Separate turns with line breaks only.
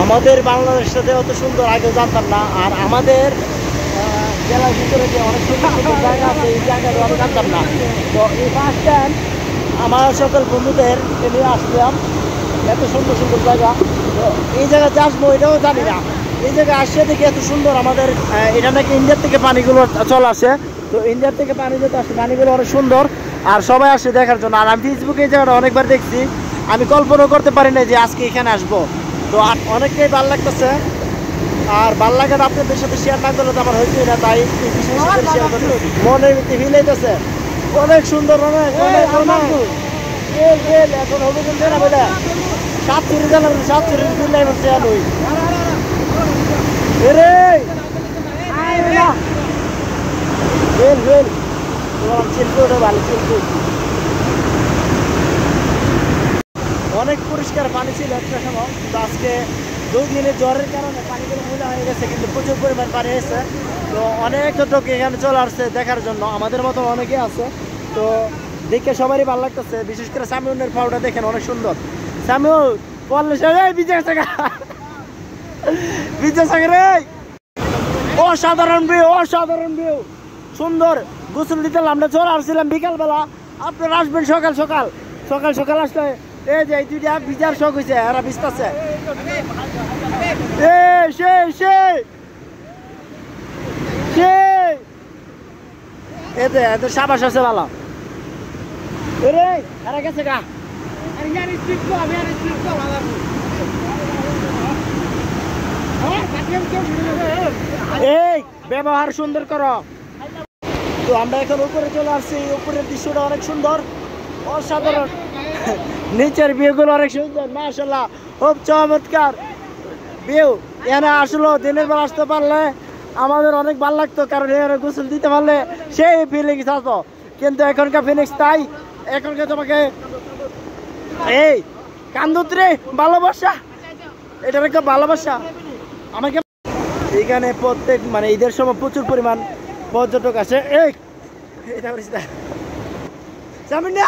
আমাদের বাংলাদেশের সাথে অত সুন্দর আগেও জানতাম না, আর আমাদের জেলার ভিতরে যে অনেক সুন্দর সুন্দর জায়গা আছে এই জায়গাটা আমি জানতাম না। তো এই ফার্স্ট টাইম আমার সকল বন্ধুদের নিয়ে আসলাম, এত সুন্দর সুন্দর জায়গা। তো এই জায়গাতে আসবো এটাও জানি না, এই জায়গায় আসছে দেখি এত সুন্দর। আমাদের এটা নাকি ইন্ডিয়ার থেকে পানিগুলো চলে আসে, তো ইন্ডিয়ার থেকে পানি যেতে আসে, পানিগুলো অনেক সুন্দর আর সবাই আসে দেখার জন্য। আর আমি ফেসবুকে এই জায়গাটা অনেকবার দেখছি, আমি কল্পনাও করতে পারি না যে আজকে এখানে আসবো। তো অনেকটাই ভালো লাগতেছে, আর ভালো লাগাটা আপনাদের সাথে শেয়ার না করলে তো আমার হইতেই না, তাই মনের ভিতরে ফিল হইতেছে অনেক সুন্দর। অনেক অনেক এখন হবে কিন্তু না বেটা 7 জানাবেন 7 দিন নাই বলছে আমি অনেক পরিষ্কার পানি ছিল একটা সময়, কিন্তু আজকে 2 দিনের জ্বরের কারণে পানিগুলো ময়লা হয়ে গেছে, কিন্তু প্রচুর পরিমাণ পানি এসেছে। তো অনেক লোক এখানে চলে আসছে দেখার জন্য, আমাদের মতো অনেকে আছে। তো দেখে সবারই ভালো লাগতেছে, বিশেষ করে সামিউনের ফাউটা দেখেন অনেক সুন্দর। সামিউল বললে বিজয় সাগর অসাধারণ ভিউ, অসাধারণ ভিউ, সুন্দর। গোসল দিতে আমরা চলে আসছিলাম বিকালবেলা, আপনারা আসবেন সকাল সকাল সকাল সকাল আসলে এই যে দুইটা ভিজার শখ হয়েছে, এরা ভিজতেছে। এদের সাবাস আছে ভালো এরা গেছে গা। এই ব্যবহার সুন্দর করো। তো আমরা এখন উপরে চলে আসছি, উপরের দৃশ্যটা অনেক সুন্দর, অসাধারণ। নিচের ভিউগুলো অনেক সুন্দর, মাশাআল্লাহ খুব চমৎকার ভিউ। এখানে আসলে দিনের বেলা আসতে পারলে আমাদের অনেক ভালো লাগতো, কারণ এখানে গোসল দিতে পারলে সেই ফিলিংস আসতো। কিন্তু এখনকার ফিলিংস তাই, এখনকার তোমাকে এই কান্দুত্রে ভালোবাসা, এটা একটা ভালোবাসা আমাকে। এখানে প্রত্যেক মানে ঈদের সময় প্রচুর পরিমাণ পর্যটক আসে। এই সামিনা